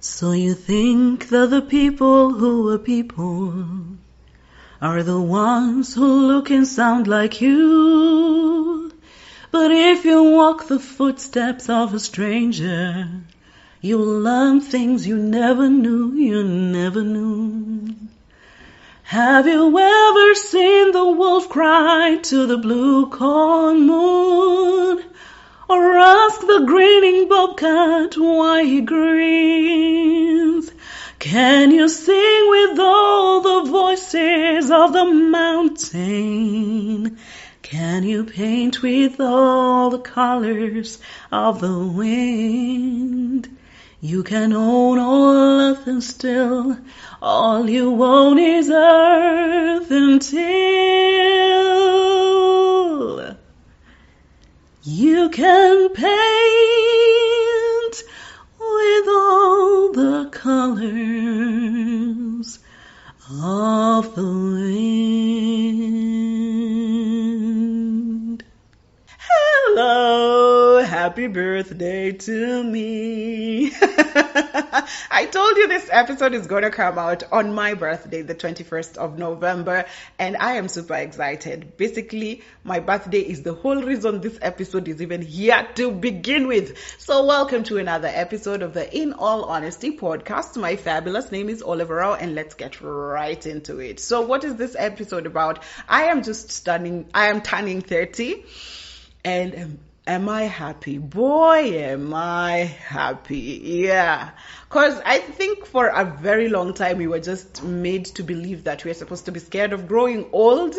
So you think that the people who are people are the ones who look and sound like you. But if you walk the footsteps of a stranger, you'll learn things you never knew. Have you ever seen the wolf cry to the blue corn moon? Or ask the grinning bobcat why he grins? Can you sing with all the voices of the mountain? Can you paint with all the colors of the wind? You can own all earth and still all you own is earth until you can paint with all the colors of the wind. Hello, happy birthday to me. I told you this episode is going to come out on my birthday, the 21st of November, and I am super excited. Basically, my birthday is the whole reason this episode is even here to begin with. So welcome to another episode of the In All Honesty podcast. My fabulous name is Oliver Rao, and let's get right into it. So what is this episode about? I am turning 30, and am I happy? Boy, am I happy. Yeah. Because I think for a very long time, we were just made to believe that we are supposed to be scared of growing old,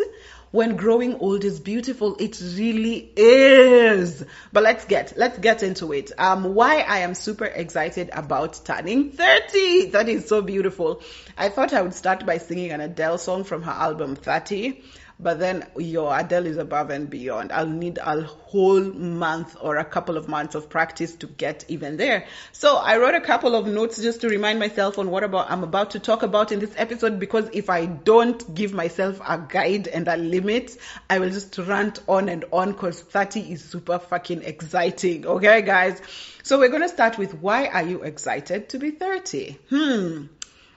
when growing old is beautiful. It really is. But let's get into it. Why I am super excited about turning 30. That is so beautiful. I thought I would start by singing an Adele song from her album 30. But then your Adele is above and beyond. I'll need a whole month or a couple of months of practice to get even there. So I wrote a couple of notes just to remind myself on what I'm about to talk about in this episode, because if I don't give myself a guide and a limit, I will just rant on and on, because 30 is super fucking exciting. Okay, guys? So we're going to start with, why are you excited to be 30?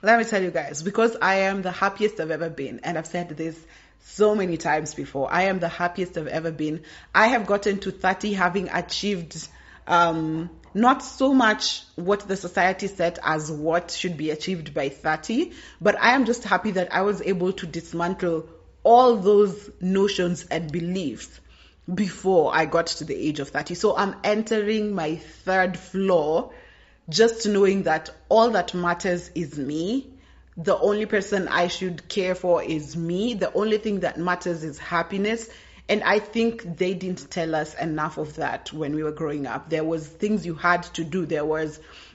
Let me tell you guys, because I am the happiest I've ever been. And I've said this so many times before. I am the happiest I've ever been. I have gotten to 30 having achieved not so much what the society set as what should be achieved by 30, but I am just happy that I was able to dismantle all those notions and beliefs before I got to the age of 30. So I'm entering my third floor, just knowing that all that matters is me. The only person I should care for is me. The only thing that matters is happiness. And I think they didn't tell us enough of that when we were growing up. There was things you had to do.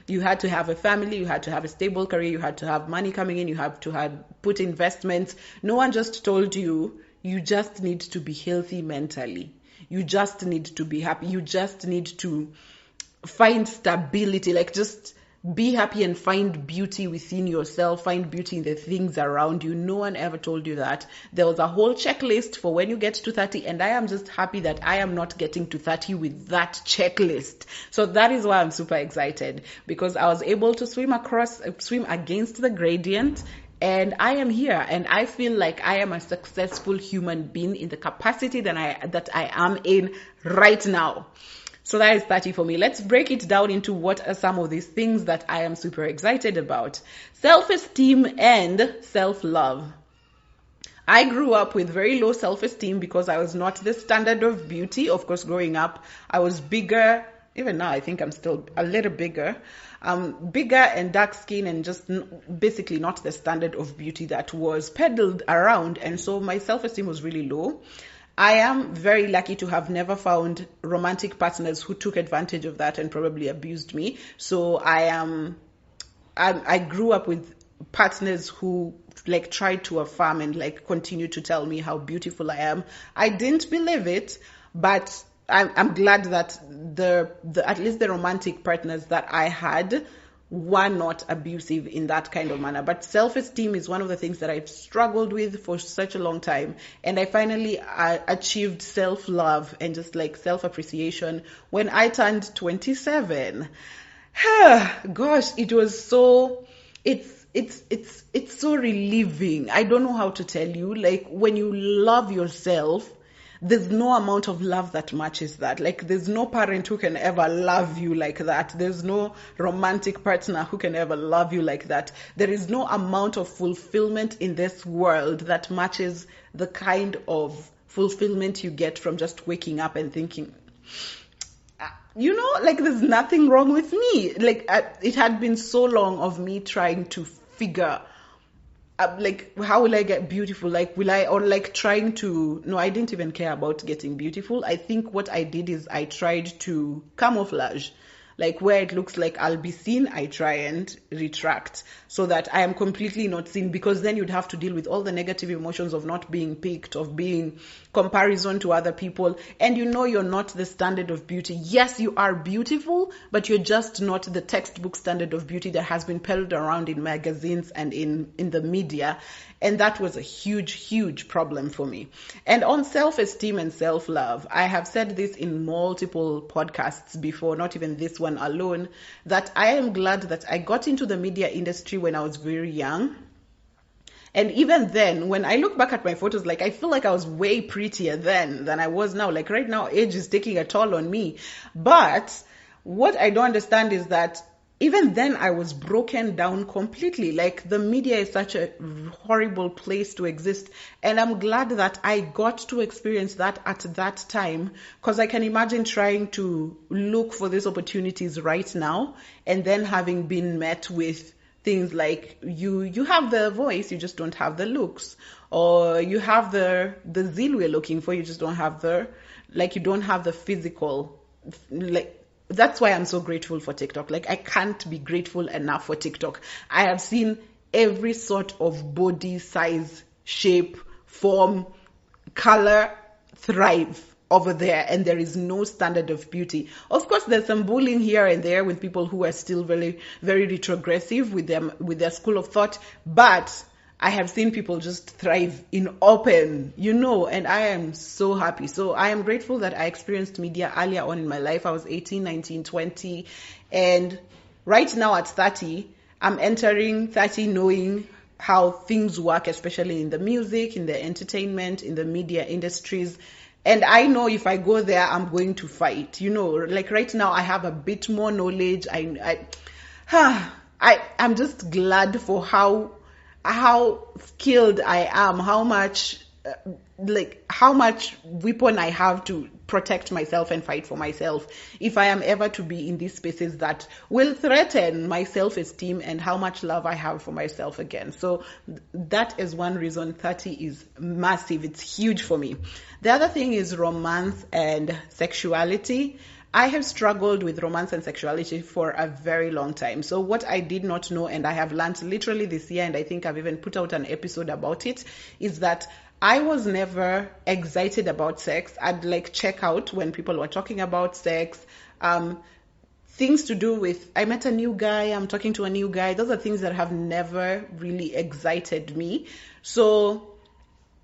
You had to have a family, you had to have a stable career, you had to have money coming in, you had to put investments. No one just told you, you just need to be healthy mentally. You just need to be happy. You just need to find stability. Like, just be happy and find beauty within yourself, find beauty in the things around you. No one ever told you that. There was a whole checklist for when you get to 30, and I am just happy that I am not getting to 30 with that checklist. So that is why I'm super excited, because I was able to swim against the gradient, and I am here, and I feel like I am a successful human being in the capacity that I am in right now. So that is 30 for me. Let's break it down into what are some of these things that I am super excited about. Self-esteem and self-love. I grew up with very low self-esteem because I was not the standard of beauty. Of course, growing up, I was bigger. Even now, I think I'm still a little bigger. Bigger and dark skin, and just basically not the standard of beauty that was peddled around. And so my self-esteem was really low. I am very lucky to have never found romantic partners who took advantage of that and probably abused me. So I grew up with partners who like tried to affirm and like continue to tell me how beautiful I am. I didn't believe it, but I'm glad that the at least the romantic partners that I had were not abusive in that kind of manner. But self-esteem is one of the things that I've struggled with for such a long time. And I finally achieved self-love and just like self-appreciation when I turned 27. Gosh, it was so, it's so relieving. I don't know how to tell you. Like when you love yourself, there's no amount of love that matches that. Like there's no parent who can ever love you like that. There's no romantic partner who can ever love you like that. There is no amount of fulfillment in this world that matches the kind of fulfillment you get from just waking up and thinking, like there's nothing wrong with me. Like it had been so long of me trying to figure like how will I get beautiful, like will I, or like trying to, no, I didn't even care about getting beautiful. I think what I did is I tried to camouflage, like where it looks like I'll be seen, I try and retract so that I am completely not seen, because then you'd have to deal with all the negative emotions of not being picked, of being comparison to other people, and you're not the standard of beauty. Yes, you are beautiful, but you're just not the textbook standard of beauty that has been peddled around in magazines and in the media. And that was a huge, huge problem for me. And on self-esteem and self-love, I have said this in multiple podcasts before, not even this one alone, that I am glad that I got into the media industry when I was very young. And even then, when I look back at my photos, like I feel like I was way prettier then than I was now. Like right now, age is taking a toll on me. But what I don't understand is that even then I was broken down completely. Like the media is such a horrible place to exist. And I'm glad that I got to experience that at that time, because I can imagine trying to look for these opportunities right now and then having been met with things like you have the voice, you just don't have the looks, or you have the zeal we're looking for, you just don't have you don't have the physical, like. That's why I'm so grateful for TikTok. Like I can't be grateful enough for TikTok. I have seen every sort of body size, shape, form, color thrive over there, and there is no standard of beauty. Of course, there's some bullying here and there with people who are still very, very retrogressive with their school of thought, but I have seen people just thrive in open, and I am so happy. So I am grateful that I experienced media earlier on in my life. I was 18, 19, 20, and right now at 30, I'm entering 30 knowing how things work, especially in the music, in the entertainment, in the media industries. And I know if I go there, I'm going to fight. Like right now, I have a bit more knowledge. I'm just glad for how skilled I am, how much weapon I have to protect myself and fight for myself if I am ever to be in these spaces that will threaten my self-esteem and how much love I have for myself again. So that is one reason 30 is massive. It's huge for me. The other thing is romance and sexuality. I have struggled with romance and sexuality for a very long time. So what I did not know, and I have learned literally this year, and I think I've even put out an episode about it, is that I was never excited about sex. I'd check out when people were talking about sex. Things to do with, I met a new guy, I'm talking to a new guy. Those are things that have never really excited me. So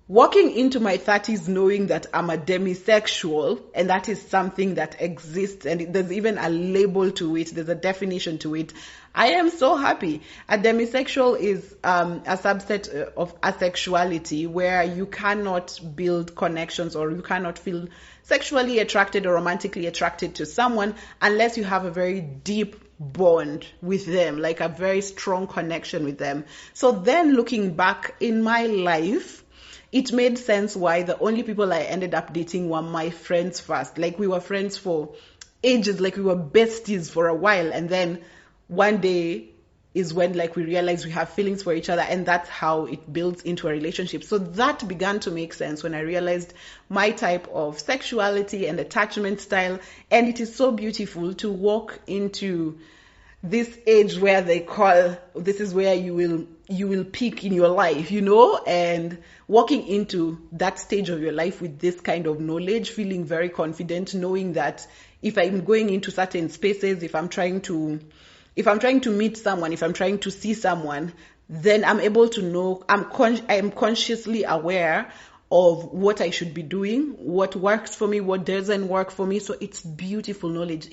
walking into my 30s knowing that I'm a demisexual, and that is something that exists, and there's even a label to it, there's a definition to it, I am so happy. A demisexual is a subset of asexuality, where you cannot build connections or you cannot feel sexually attracted or romantically attracted to someone unless you have a very deep bond with them, like a very strong connection with them. So then looking back in my life, it made sense why the only people I ended up dating were my friends first. Like we were friends for ages, like we were besties for a while. And then one day is when we realized we have feelings for each other, and that's how it builds into a relationship. So that began to make sense when I realized my type of sexuality and attachment style. And it is so beautiful to walk into this age where they call, this is where you will peak in your life, and walking into that stage of your life with this kind of knowledge, feeling very confident, knowing that if I'm going into certain spaces, if I'm trying to meet someone, if I'm trying to see someone, then I'm able to know, I'm consciously aware of what I should be doing, what works for me, what doesn't work for me. So it's beautiful knowledge.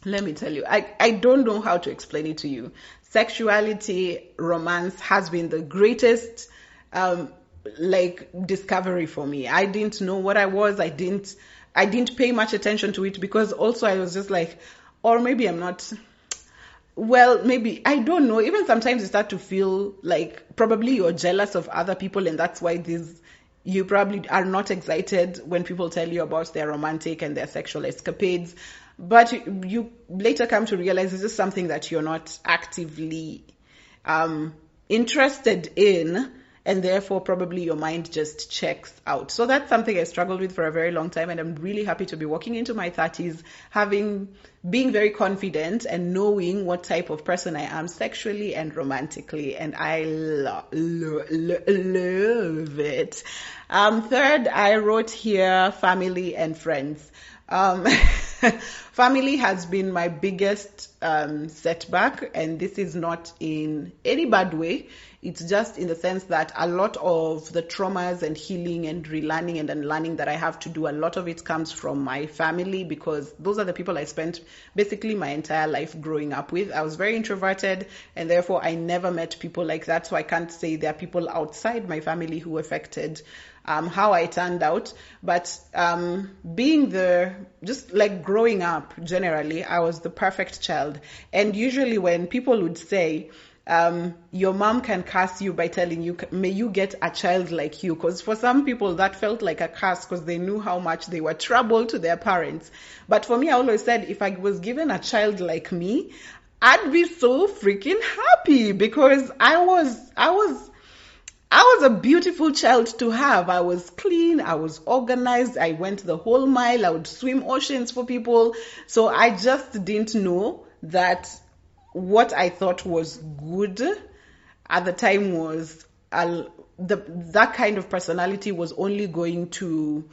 Let me tell you, I don't know how to explain it to you. Sexuality, romance has been the greatest um discovery for me. I didn't know what I was. I didn't pay much attention to it because also I was just like, or maybe I'm not, well, maybe, I don't know. Even sometimes you start to feel like probably you're jealous of other people, and that's why you probably are not excited when people tell you about their romantic and their sexual escapades. But you later come to realize this is something that you're not actively interested in, and therefore probably your mind just checks out. So that's something I struggled with for a very long time, and I'm really happy to be walking into my 30s being very confident and knowing what type of person I am sexually and romantically, and I love it. Third, I wrote here family and friends. Um, Family has been my biggest setback, and this is not in any bad way. It's just in the sense that a lot of the traumas and healing and relearning and unlearning that I have to do, a lot of it comes from my family, because those are the people I spent basically my entire life growing up with. I was very introverted, and therefore I never met people like that. So I can't say there are people outside my family who affected how I turned out. But just like growing up generally, I was the perfect child. And usually when people would say, your mom can curse you by telling you, may you get a child like you. Because for some people that felt like a curse because they knew how much they were trouble to their parents. But for me, I always said if I was given a child like me, I'd be so freaking happy, because I was a beautiful child to have. I was clean, I was organized, I went the whole mile, I would swim oceans for people. So I just didn't know that what I thought was good at the time was that kind of personality was only going to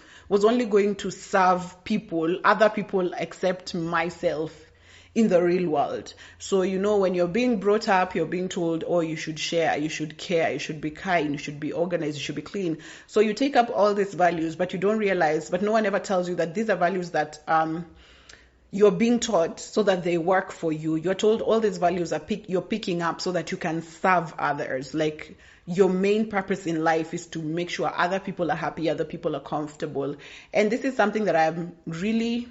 serve people, other people except myself, in the real world. So, when you're being brought up, you're being told, oh, you should share, you should care, you should be kind, you should be organized, you should be clean. So you take up all these values, but you don't realize, but no one ever tells you that these are values that you're being taught so that they work for you. You're told all these values you're picking up so that you can serve others. Like, your main purpose in life is to make sure other people are happy, other people are comfortable. And this is something that I've really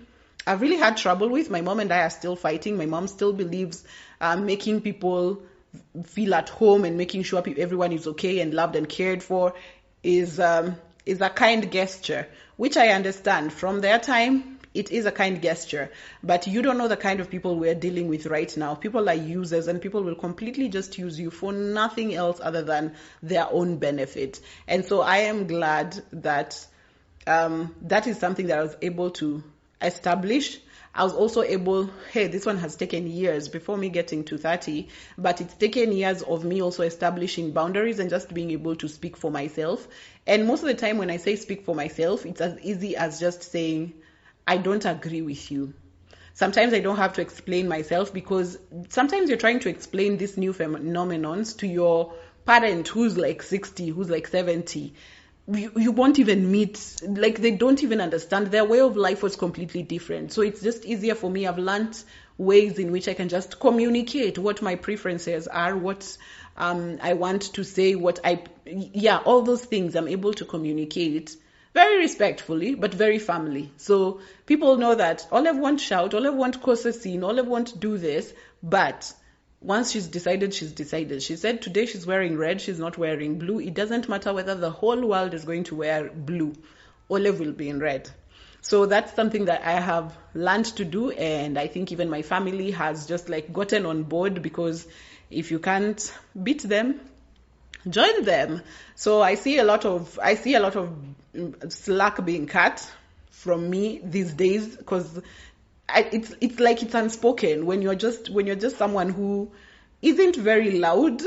had trouble with. My mom and I are still fighting. My mom still believes making people feel at home and making sure everyone is okay and loved and cared for is a kind gesture, which I understand. From their time, it is a kind gesture, but you don't know the kind of people we're dealing with right now. People are users, and people will completely just use you for nothing else other than their own benefit. And so I am glad that that is something that I was able to establish. I was also able, this one has taken years before me getting to 30, but it's taken years of me also establishing boundaries and just being able to speak for myself. And most of the time when I say speak for myself, it's as easy as just saying, I don't agree with you. Sometimes I don't have to explain myself, because sometimes you're trying to explain these new phenomenons to your parent who's like 60, who's like 70. You won't even meet, like, they don't even understand. Their way of life was completely different. So it's just easier for me. I've learned ways in which I can just communicate what my preferences are, what I want to say, all those things I'm able to communicate very respectfully, but very firmly. So people know that Olive won't shout, Olive won't cause a scene, Olive won't do this, but once she's decided, she's decided. She said today she's wearing red, she's not wearing blue. It doesn't matter whether the whole world is going to wear blue. Olive will be in red. So that's something that I have learned to do, and I think even my family has just like gotten on board, because if you can't beat them, join them. So I see a lot of slack being cut from me these days, because it's like it's unspoken. When you're just someone who isn't very loud,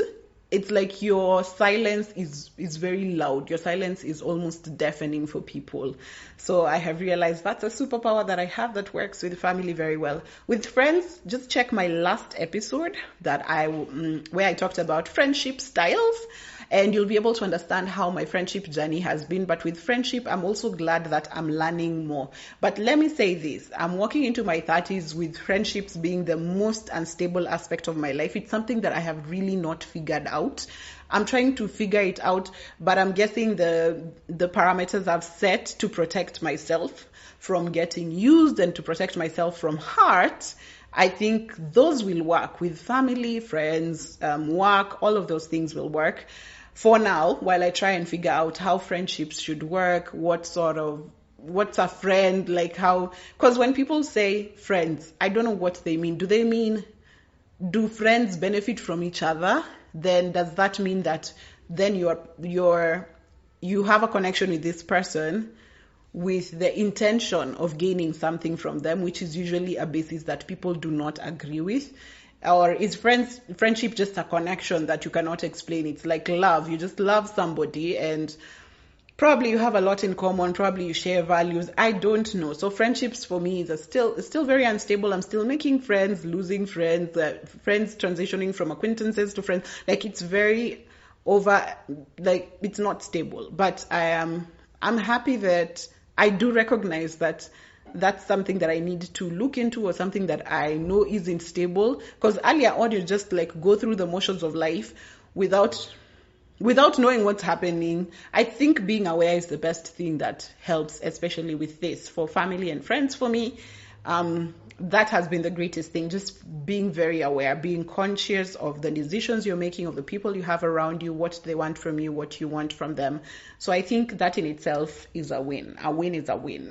it's like your silence is very loud. Your silence is almost deafening for people. So I have realized that's a superpower that I have that works with family very well. With friends, just check my last episode where I talked about friendship styles. and you'll be able to understand how my friendship journey has been. But with friendship, I'm also glad that I'm learning more. But let me say this, I'm walking into my 30s with friendships being the most unstable aspect of my life. It's something that I have really not figured out. I'm trying to figure it out, but I'm guessing the parameters I've set to protect myself from getting used and to protect myself from hurt, I think those will work with family, friends, work, all of those things will work for now, while I try and figure out how friendships should work, what's a friend, like how, because when people say friends, I don't know what they mean. Do they mean, do friends benefit from each other? Then does that mean that then you have a connection with this person with the intention of gaining something from them, which is usually a basis that people do not agree with? Or is friendship just a connection that you cannot explain? It's like love. You just love somebody and probably you have a lot in common. Probably you share values. I don't know. So friendships for me is still very unstable. I'm still making friends, losing friends, friends transitioning from acquaintances to friends. Like it's very it's not stable. But I'm happy that I do recognize that that's something that I need to look into, or something that I know isn't stable. Because earlier on, you just like go through the motions of life without knowing what's happening. I think being aware is the best thing that helps, especially with this. For family and friends, for me, that has been the greatest thing. Just being very aware, being conscious of the decisions you're making, of the people you have around you, what they want from you, what you want from them. So I think that in itself is a win. A win is a win.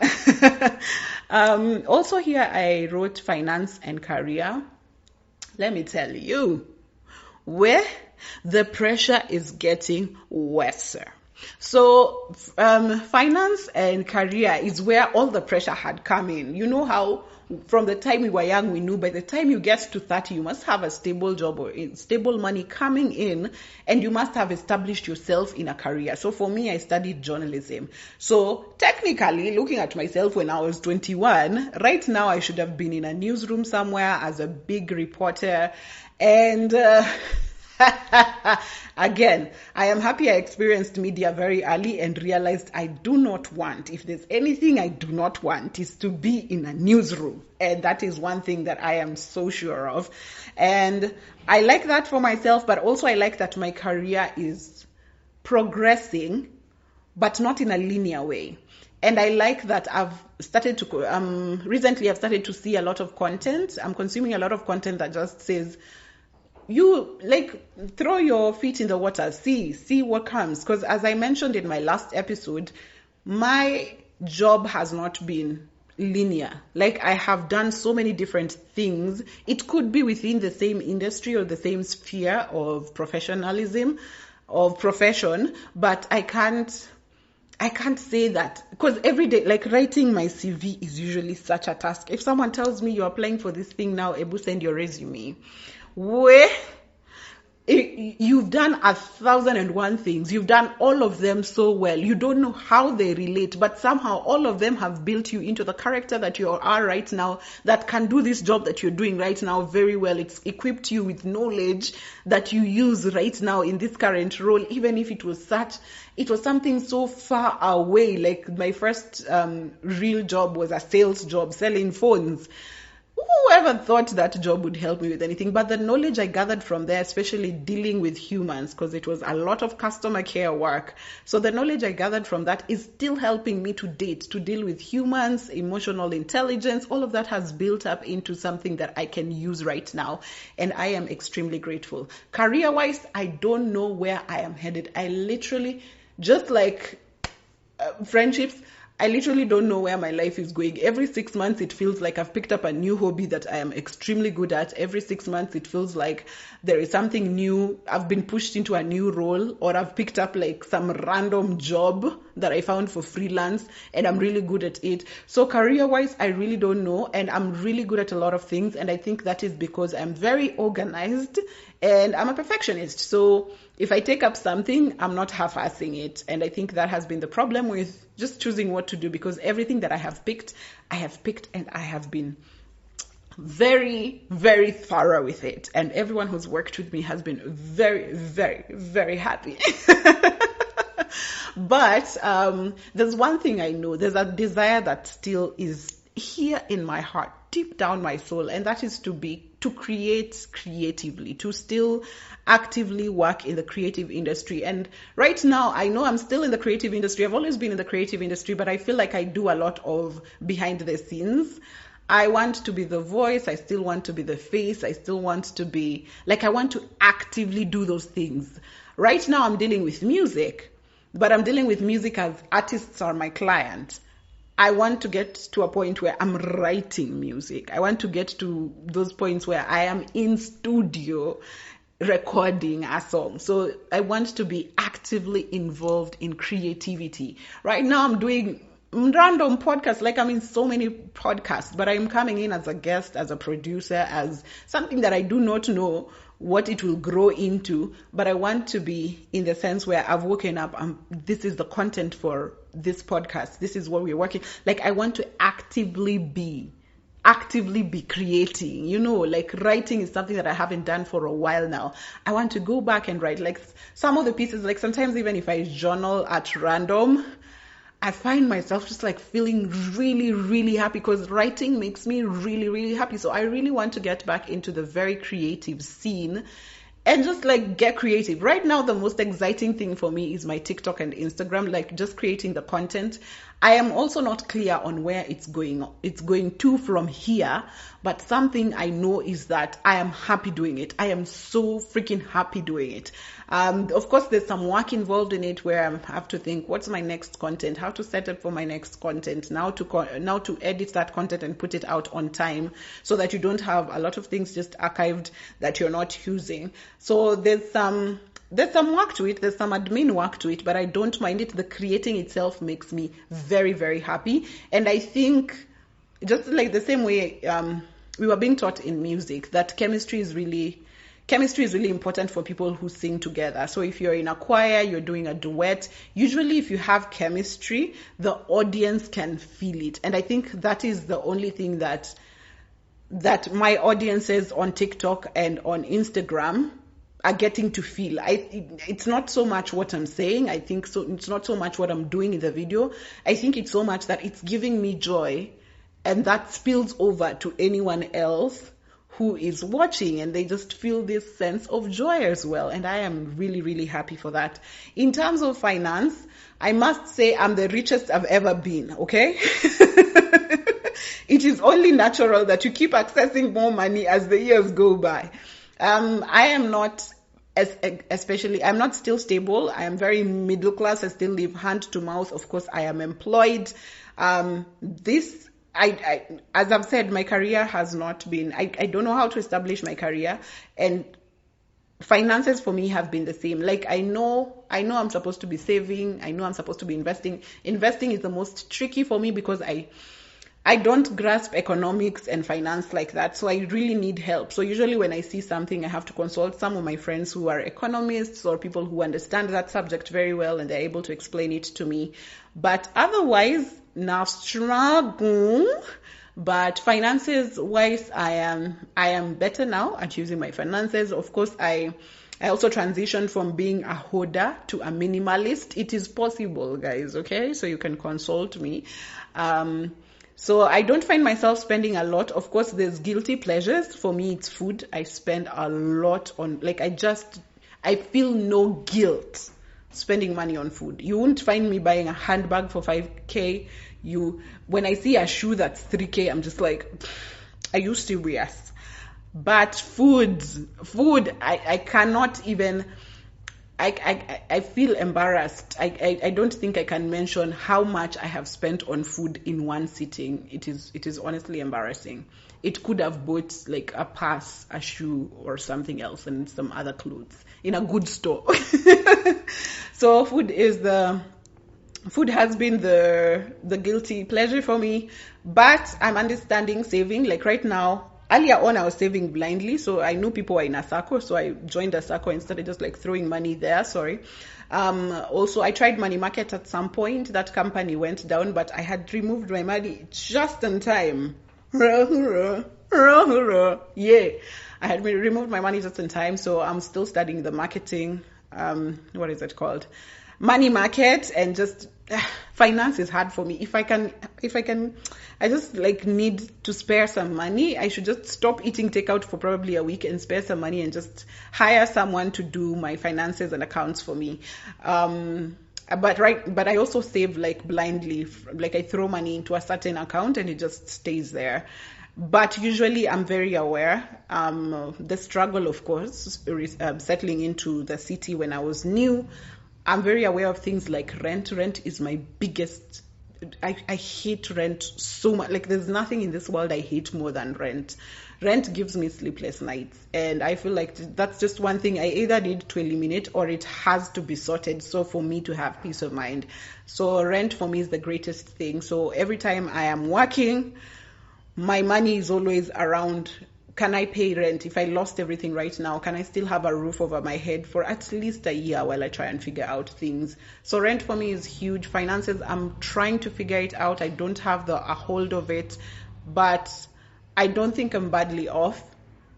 Also here, I wrote finance and career. Let me tell you, where the pressure is getting worse. So finance and career is where all the pressure had come in. You know how from the time we were young, we knew by the time you get to 30, you must have a stable job or stable money coming in, and you must have established yourself in a career. So for me, I studied journalism. So technically, looking at myself when I was 21, right now I should have been in a newsroom somewhere as a big reporter. And again, I am happy I experienced media very early and realized I do not want, if there's anything I do not want, is to be in a newsroom. And that is one thing that I am so sure of. And I like that for myself, but also I like that my career is progressing, but not in a linear way. And I like that recently I've started to see a lot of content. I'm consuming a lot of content that just says, you like throw your feet in the water, see what comes. Because as I mentioned in my last episode, my job has not been linear. Like I have done so many different things. It could be within the same industry or the same sphere of professionalism, of profession, but I can't say that, because every day, like writing my CV is usually such a task. If someone tells me you're applying for this thing now, Ebu, send your resume. Where you've done 1,001 things, you've done all of them so well, you don't know how they relate, but somehow all of them have built you into the character that you are right now, that can do this job that you're doing right now very well. It's equipped you with knowledge that you use right now in this current role, even if it was something so far away. Like my first real job was a sales job, selling phones. Whoever thought that job would help me with anything? But the knowledge I gathered from there, especially dealing with humans, because it was a lot of customer care work. So the knowledge I gathered from that is still helping me to deal with humans, emotional intelligence. All of that has built up into something that I can use right now. And I am extremely grateful. Career-wise, I don't know where I am headed. I literally, just like friendships, I literally don't know where my life is going. Every 6 months, it feels like I've picked up a new hobby that I am extremely good at. Every 6 months, it feels like there is something new. I've been pushed into a new role, or I've picked up like some random job that I found for freelance, and I'm really good at it. So career-wise, I really don't know, and I'm really good at a lot of things. And I think that is because I'm very organized and I'm a perfectionist. So if I take up something, I'm not half-assing it. And I think that has been the problem with just choosing what to do, because everything that I have picked and I have been very, very thorough with it. And everyone who's worked with me has been very, very, very happy. But there's one thing I know. There's a desire that still is here in my heart, deep down my soul, and that is to create creatively, to still actively work in the creative industry. And right now, I know I'm still in the creative industry. I've always been in the creative industry, but I feel like I do a lot of behind the scenes. I want to be the voice. I still want to be the face. I still want to be like, I want to actively do those things. Right now, I'm dealing with music, but I'm dealing with music as artists are my client. I want to get to a point where I'm writing music. I want to get to those points where I am in studio recording a song. So I want to be actively involved in creativity. Right now I'm doing random podcasts, like I'm in so many podcasts, but I'm coming in as a guest, as a producer, as something that I do not know what it will grow into, but I want to be in the sense where I've woken up, this is the content for this podcast, this is what we're working. Like I want to actively be creating, like writing is something that I haven't done for a while now. I want to go back and write like some of the pieces, like sometimes even if I journal at random, I find myself just like feeling really, really happy because writing makes me really, really happy. So I really want to get back into the very creative scene and just like get creative. Right now, the most exciting thing for me is my TikTok and Instagram, like just creating the content. I am also not clear on where it's going to from here, but something I know is that I am happy doing it. I am so freaking happy doing it. Of course, there's some work involved in it where I have to think, what's my next content? How to set up for my next content? Now to edit that content and put it out on time so that you don't have a lot of things just archived that you're not using. So there's some work to it, there's some admin work to it, but I don't mind it. The creating itself makes me very, very happy. And I think just like the same way we were being taught in music that chemistry is really important for people who sing together. So if you're in a choir, you're doing a duet, usually if you have chemistry, the audience can feel it. And I think that is the only thing that my audiences on TikTok and on Instagram are getting to feel. It's not so much what I'm saying. I think so. It's not so much what I'm doing in the video. I think it's so much that it's giving me joy, and that spills over to anyone else who is watching, and they just feel this sense of joy as well. And I am really, really happy for that. In terms of finance, I must say I'm the richest I've ever been. Okay. It is only natural that you keep accessing more money as the years go by. I am not I'm not still stable. I am very middle class. I still live hand to mouth. Of course, I am employed. As I've said, my career has not been, I don't know how to establish my career, and finances for me have been the same. Like I know I'm supposed to be saving. I know I'm supposed to be investing. Investing is the most tricky for me because I don't grasp economics and finance like that, so I really need help. So usually when I see something, I have to consult some of my friends who are economists or people who understand that subject very well, and they're able to explain it to me. But otherwise, now struggle. But finances wise, I am better now at using my finances. Of course, I also transitioned from being a hoarder to a minimalist. It is possible, guys, okay? So you can consult me. So I don't find myself spending a lot. Of course, there's guilty pleasures. For me, it's food. I spend a lot on, like, I feel no guilt spending money on food. You won't find me buying a handbag for 5K. When I see a shoe that's 3K, I'm just like, are you serious? But food, I cannot even, I feel embarrassed. I don't think I can mention how much I have spent on food in one sitting. It is honestly embarrassing. It could have bought like a purse, a shoe, or something else, and some other clothes in a good store. So food has been the guilty pleasure for me, but I'm understanding saving. Like right now, earlier on, I was saving blindly, so I knew people were in a circle, so I joined a circle and started just like throwing money there. Also, I tried Money Market at some point. That company went down, but I had removed my money just in time. Yeah, I had removed my money just in time, so I'm still studying the marketing. What is it called? Money market, and just finance is hard for me. If I can, I just like need to spare some money. I should just stop eating takeout for probably a week and spare some money and just hire someone to do my finances and accounts for me. But I also save like blindly. Like I throw money into a certain account and it just stays there. But usually I'm very aware. The struggle, of course, settling into the city when I was new. I'm very aware of things like rent. Rent is my biggest. I hate rent so much. Like there's nothing in this world I hate more than rent. Rent gives me sleepless nights, and I feel like that's just one thing I either need to eliminate or it has to be sorted. So for me to have peace of mind, so rent for me is the greatest thing. So every time I am working, my money is always around, can I pay rent? If I lost everything right now, can I still have a roof over my head for at least a year while I try and figure out things? So rent for me is huge. Finances, I'm trying to figure it out. I don't have a hold of it, but I don't think I'm badly off.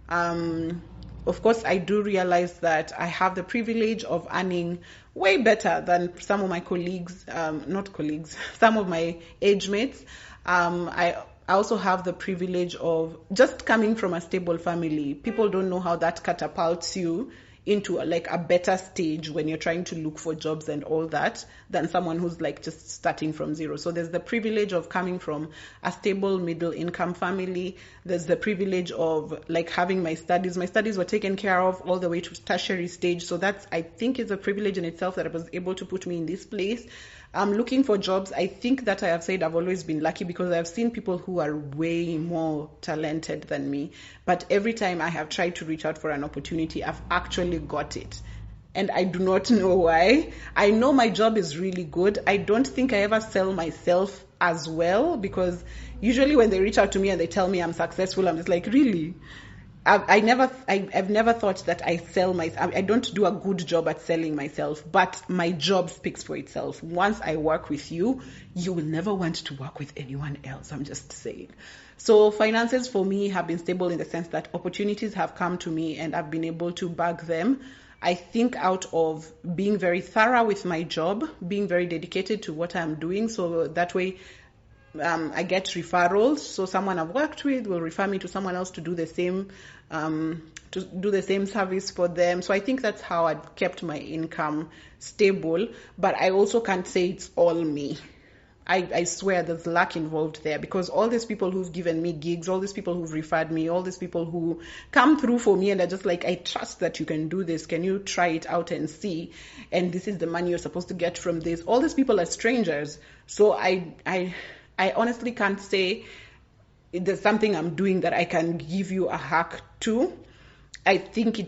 Of course, I do realize that I have the privilege of earning way better than some of my colleagues, not colleagues, some of my age mates. I also have the privilege of just coming from a stable family. People don't know how that catapults you into like a better stage when you're trying to look for jobs and all that than someone who's like just starting from zero. So there's the privilege of coming from a stable middle income family. There's the privilege of like having my studies. My studies were taken care of all the way to tertiary stage. So that's, I think, is a privilege in itself that was able to put me in this place. I'm looking for jobs. I think that I have said I've always been lucky because I've seen people who are way more talented than me. But every time I have tried to reach out for an opportunity, I've actually got it. And I do not know why. I know my job is really good. I don't think I ever sell myself as well because usually when they reach out to me and they tell me I'm successful, I'm just like, really? I've never thought that I sell myself. I don't do a good job at selling myself, but my job speaks for itself. Once I work with you, you will never want to work with anyone else. I'm just saying. So finances for me have been stable in the sense that opportunities have come to me and I've been able to bag them. I think out of being very thorough with my job, being very dedicated to what I'm doing. So that way, I get referrals. So someone I've worked with will refer me to someone else to do the same service for them. So I think that's how I've kept my income stable. But I also can't say it's all me. I swear there's luck involved there because all these people who've given me gigs, all these people who've referred me, all these people who come through for me and are just like, I trust that you can do this. Can you try it out and see? And this is the money you're supposed to get from this. All these people are strangers. So I honestly can't say there's something I'm doing that I can give you a hack to. I think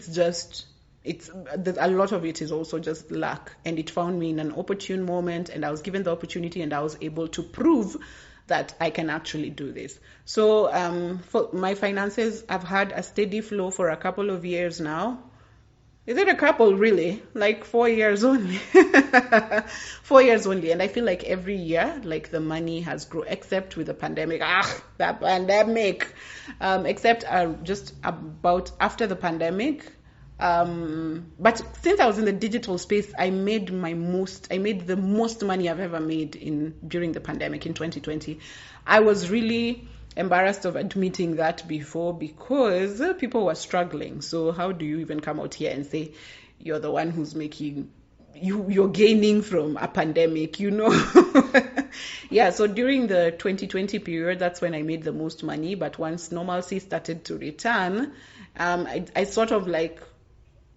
a lot of it is also just luck, and it found me in an opportune moment, and I was given the opportunity, and I was able to prove that I can actually do this. So for my finances, I've had a steady flow for a couple of years now. Is it a couple really? Like 4 years only. 4 years only. And I feel like every year, like the money has grown, except with the pandemic. That pandemic. Except just about after the pandemic. But since I was in the digital space, I made the most money I've ever made during the pandemic in 2020. I was really embarrassed of admitting that before because people were struggling. So how do you even come out here and say you're the one who's you're gaining from a pandemic, Yeah, so during the 2020 period, that's when I made the most money. But once normalcy started to return, I sort of like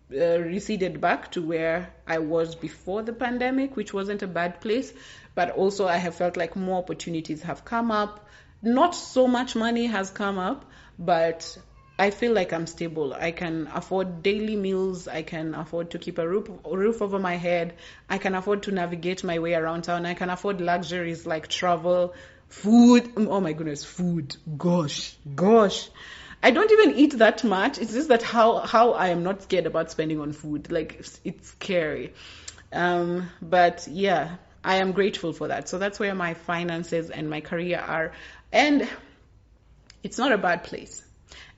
receded back to where I was before the pandemic, which wasn't a bad place. But also I have felt like more opportunities have come up. Not so much money has come up, but I feel like I'm stable. I can afford daily meals. I can afford to keep a roof over my head. I can afford to navigate my way around town. I can afford luxuries like travel, food. Oh my goodness, food. Gosh. I don't even eat that much. It's just that how I am not scared about spending on food. Like, it's scary. But yeah, I am grateful for that. So that's where my finances and my career are. And it's not a bad place.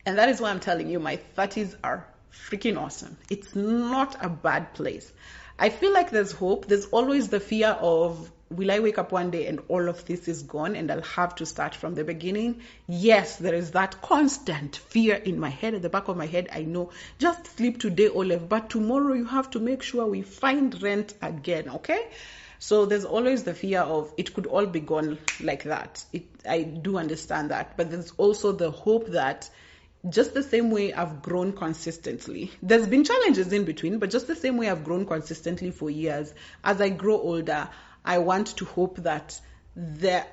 And that is why I'm telling you, my 30s are freaking awesome. It's not a bad place. I feel like there's hope. There's always the fear of, will I wake up one day and all of this is gone and I'll have to start from the beginning? Yes, there is that constant fear in my head, at the back of my head. I know, just sleep today, Olive, but tomorrow you have to make sure we find rent again, okay? So there's always the fear of it could all be gone like that. I do understand that. But there's also the hope that just the same way I've grown consistently, there's been challenges in between, but just the same way I've grown consistently for years, as I grow older, I want to hope that the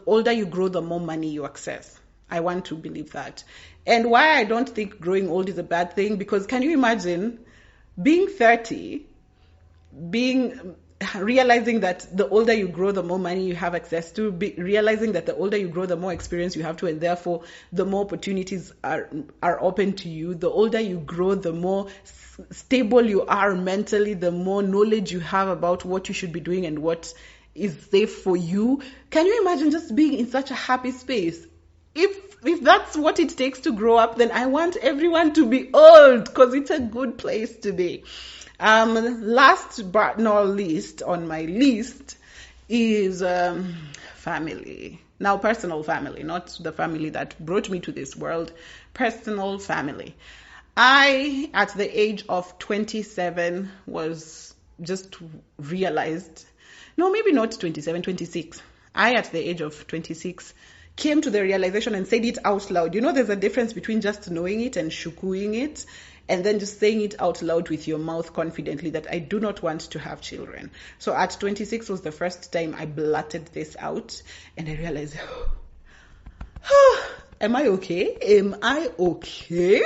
older you grow, the more money you access. I want to believe that. And why I don't think growing old is a bad thing, because can you imagine being 30, realizing that the older you grow, the more money you have access to, realizing that the older you grow, the more experience you have to, and therefore the more opportunities are open to you. The older you grow, the more stable you are mentally, the more knowledge you have about what you should be doing and what is safe for you. Can you imagine just being in such a happy space? If that's what it takes to grow up, then I want everyone to be old, because it's a good place to be. Last but not least on my list is family. Now, personal family, not the family that brought me to this world, personal family. I, at the age of 27, was just realized, no, maybe not 27, 26. I, at the age of 26, came to the realization and said it out loud. You know, there's a difference between just knowing it and shukuing it, and then just saying it out loud with your mouth confidently that I do not want to have children. So at 26 was the first time I blurted this out, and I realized, am I okay? Am I okay?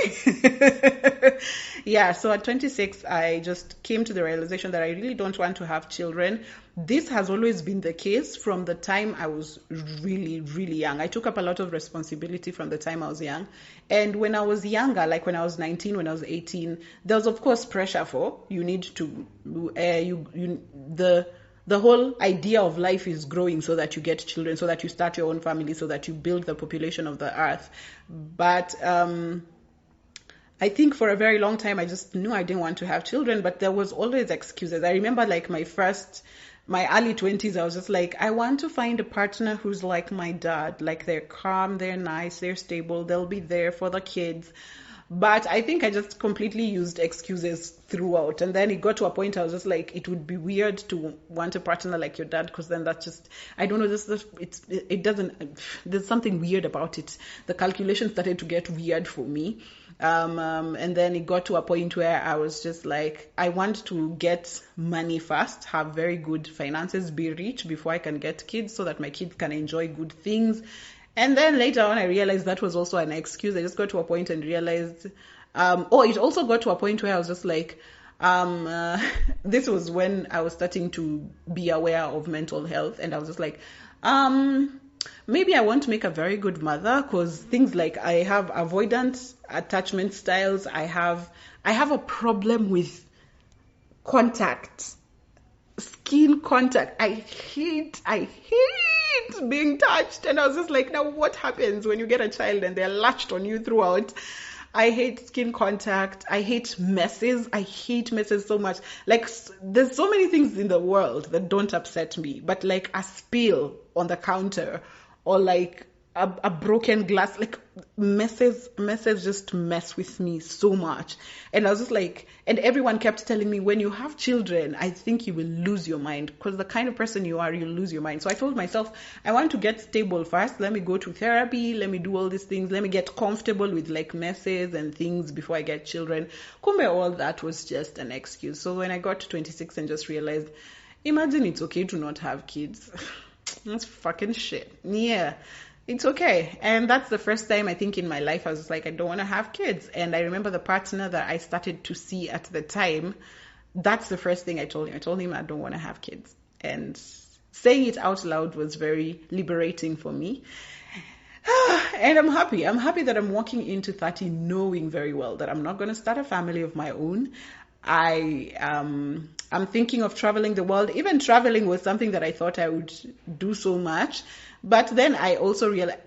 Yeah, so at 26, I just came to the realization that I really don't want to have children. This has always been the case from the time I was really, really young. I took up a lot of responsibility from the time I was young. And when I was younger, like when I was 19, when I was 18, there was, of course, pressure for, you need to, the whole idea of life is growing so that you get children, so that you start your own family, so that you build the population of the earth. But I think for a very long time, I just knew I didn't want to have children, but there was always excuses. I remember like my early 20s, I was just like, I want to find a partner who's like my dad, like they're calm, they're nice, they're stable, they'll be there for the kids. But I think I just completely used excuses throughout. And then it got to a point I was just like, it would be weird to want a partner like your dad, because then that's just, I don't know, it doesn't, there's something weird about it. The calculation started to get weird for me. And then it got to a point where I was just like, I want to get money first, have very good finances, be rich before I can get kids, so that my kids can enjoy good things. And then later on, I realized that was also an excuse. I just got to a point and realized, it also got to a point where I was just like, this was when I was starting to be aware of mental health. And I was just like, maybe I want to make a very good mother, because things like I have avoidant attachment styles. I have a problem with contact, skin contact. I hate being touched. And I was just like, now what happens when you get a child and they're latched on you throughout? I hate skin contact. I hate messes. I hate messes so much. Like, there's so many things in the world that don't upset me, but like a spill on the counter, or like a broken glass, like messes just mess with me so much. And I was just like, and everyone kept telling me, when you have children, I think you will lose your mind, because the kind of person you are, you'll lose your mind. So I told myself, I want to get stable first. Let me go to therapy. Let me do all these things. Let me get comfortable with like messes and things before I get children. Kumbe, all that was just an excuse. So when I got to 26 and just realized, imagine it's okay to not have kids. That's fucking shit. Yeah. It's okay. And that's the first time I think in my life I was like, I don't want to have kids. And I remember the partner that I started to see at the time, that's the first thing I told him. I told him I don't want to have kids. And saying it out loud was very liberating for me. And I'm happy. I'm happy that I'm walking into 30 knowing very well that I'm not going to start a family of my own. I'm thinking of traveling the world. Even traveling was something that I thought I would do so much. But then I also realized,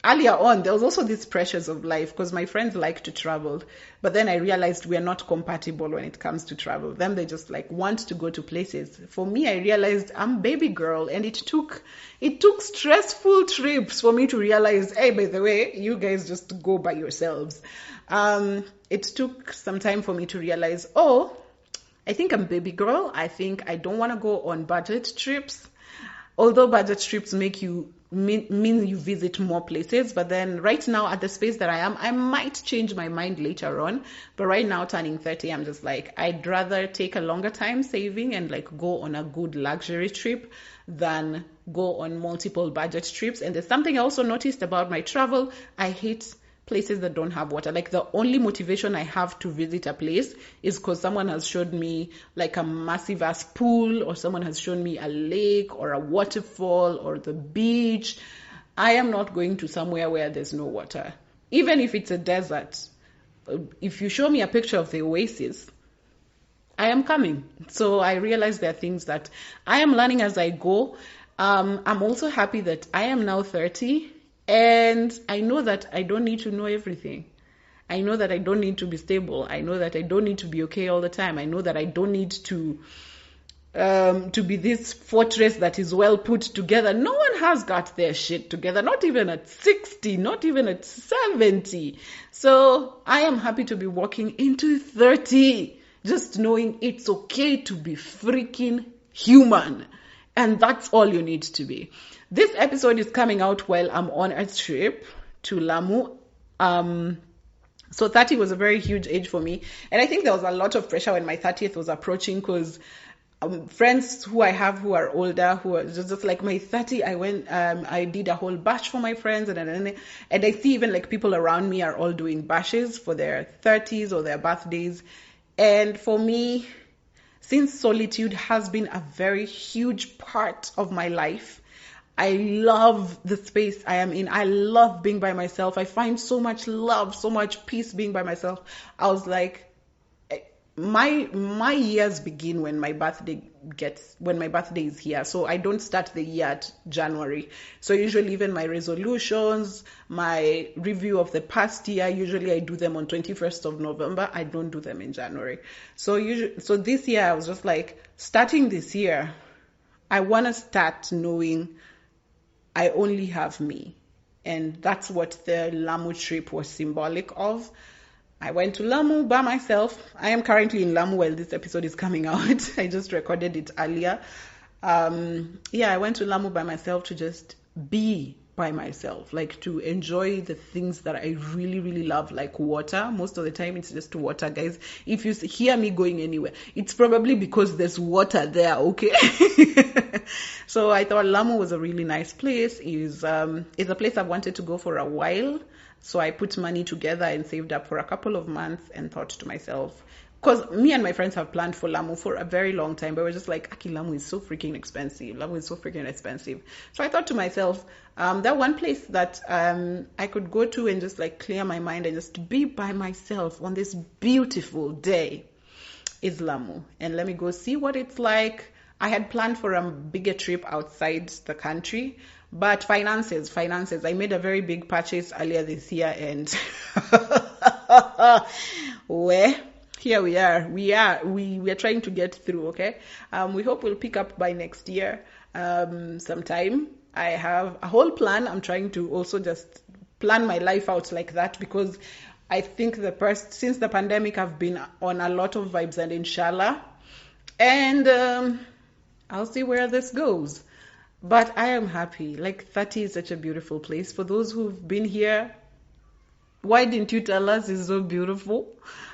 earlier on, there was also these pressures of life because my friends like to travel, but then I realized we are not compatible when it comes to travel. Them, they just like want to go to places. For me, I realized I'm baby girl, and it took stressful trips for me to realize, hey, by the way, you guys just go by yourselves. It took some time for me to realize, oh, I think I'm baby girl. I think I don't want to go on budget trips. Although budget trips make you mean you visit more places, but then right now at the space that I am, I might change my mind later on. But right now, turning 30, I'm just like, I'd rather take a longer time saving and like go on a good luxury trip than go on multiple budget trips. And there's something I also noticed about my travel. I hate places that don't have water. Like the only motivation I have to visit a place is because someone has showed me like a massive ass pool, or someone has shown me a lake or a waterfall or the beach. I am not going to somewhere where there's no water. Even if it's a desert. If you show me a picture of the oasis, I am coming. So I realize there are things that I am learning as I go. I'm also happy that I am now 30. And I know that I don't need to know everything. I know that I don't need to be stable. I know that I don't need to be okay all the time. I know that I don't need to be this fortress that is well put together. No one has got their shit together, not even at 60, not even at 70. So I am happy to be walking into 30, just knowing it's okay to be freaking human. And that's all you need to be. This episode is coming out while I'm on a trip to Lamu. So 30 was a very huge age for me. And I think there was a lot of pressure when my 30th was approaching because friends who I have who are older, who are just like my 30, I did a whole bash for my friends. And I see even like people around me are all doing bashes for their 30s or their birthdays. And for me, since solitude has been a very huge part of my life, I love the space I am in. I love being by myself. I find so much love, so much peace being by myself. I was like, my years begin when my birthday is here. So I don't start the year at January. So usually even my resolutions, my review of the past year, usually I do them on 21st of November. I don't do them in January. So this year I was just like, starting this year, I want to start knowing I only have me. And that's what the Lamu trip was symbolic of. I went to Lamu by myself. I am currently in Lamu while this episode is coming out. I just recorded it earlier. I went to Lamu by myself to just be by myself, like to enjoy the things that I really, really love, like water. Most of the time it's just water, guys. If you hear me going anywhere, it's probably because there's water there, okay? So I thought Lamu was a really nice place. It's a place I've wanted to go for a while. So I put money together and saved up for a couple of months and thought to myself, because me and my friends have planned for Lamu for a very long time, but we're just like, Aki, Lamu is so freaking expensive. Lamu is so freaking expensive. So I thought to myself, that one place that I could go to and just like clear my mind and just be by myself on this beautiful day is Lamu. And let me go see what it's like. I had planned for a bigger trip outside the country, but finances. I made a very big purchase earlier this year, and here we are. We are trying to get through. Okay. We hope we'll pick up by next year, sometime. I have a whole plan. I'm trying to also just plan my life out like that, because I think since the pandemic, I've been on a lot of vibes and inshallah, and I'll see where this goes. But I am happy. Like 30 is such a beautiful place. For those who've been here, why didn't you tell us it's so beautiful?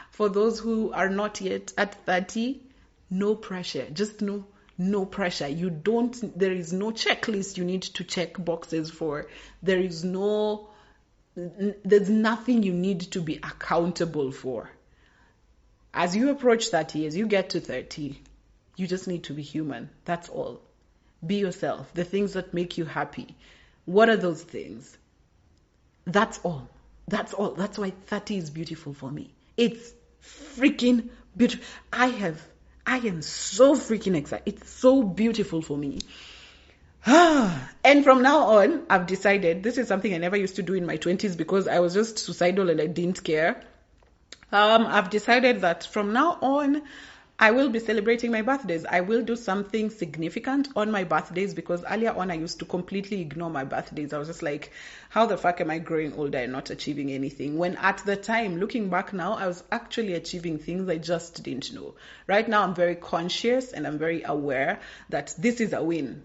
For those who are not yet at 30, no pressure. Just no pressure. There is no checklist you need to check boxes for. There's nothing you need to be accountable for. As you approach 30, as you get to 30, you just need to be human. That's all. Be yourself. The things that make you happy. What are those things? That's all. That's why 30 is beautiful for me. It's freaking beautiful. I am so freaking excited. It's so beautiful for me. And from now on, I've decided, this is something I never used to do in my 20s because I was just suicidal and I didn't care. I've decided that from now on, I will be celebrating my birthdays. I will do something significant on my birthdays because earlier on I used to completely ignore my birthdays. I was just like, how the fuck am I growing older and not achieving anything? When at the time, looking back now, I was actually achieving things I just didn't know. Right now, I'm very conscious and I'm very aware that this is a win.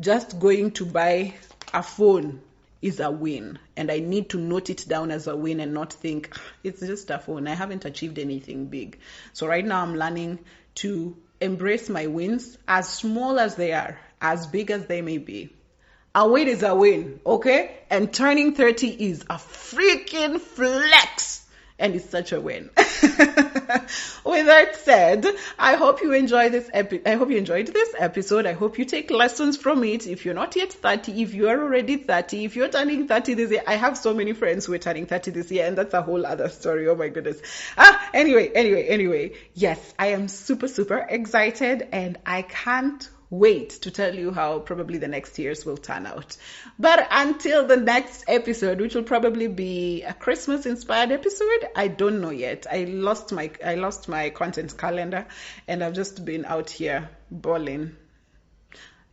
Just going to buy a phone is a win, and I need to note it down as a win and not think it's just a phone. I haven't achieved anything big. So right now I'm learning to embrace my wins, as small as they are, as big as they may be. A win is a win, okay? And turning 30 is a freaking flex. And it's such a win. With that said, I hope you enjoyed this episode. I hope you take lessons from it. If you're not yet 30, if you are already 30, if you're turning 30 this year, I have so many friends who are turning 30 this year, and that's a whole other story. Oh my goodness. Anyway. Yes, I am super, super excited, and I can't wait to tell you how probably the next years will turn out. But until the next episode, which will probably be a Christmas inspired episode, I don't know yet. I lost my content calendar, and I've just been out here balling.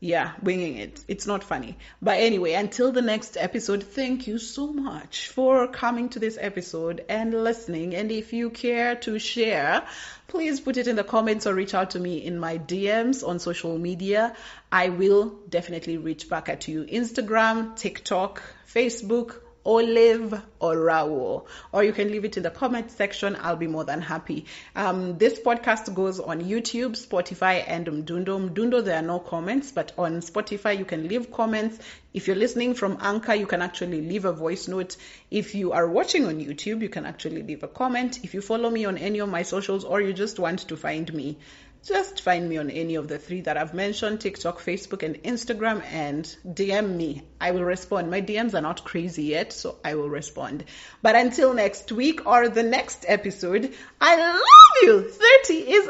Yeah, winging it. It's not funny. But anyway, until the next episode, thank you so much for coming to this episode and listening. And if you care to share, please put it in the comments or reach out to me in my DMs on social media. I will definitely reach back at you. Instagram, TikTok, Facebook, Olive or Raul, or you can leave it in the comment section. I'll be more than happy. This podcast goes on YouTube, Spotify, and Mdundo. Mdundo, there are no comments, but on Spotify, you can leave comments. If you're listening from Anchor, you can actually leave a voice note. If you are watching on YouTube, you can actually leave a comment. If you follow me on any of my socials, or you just want to find me, just find me on any of the three that I've mentioned, TikTok, Facebook, and Instagram, and DM me. I will respond. My DMs are not crazy yet, so I will respond. But until next week or the next episode, I love you. 30 is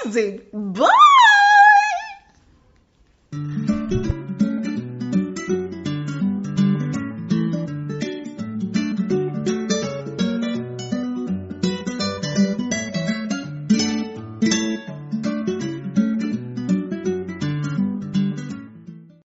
amazing. Bye.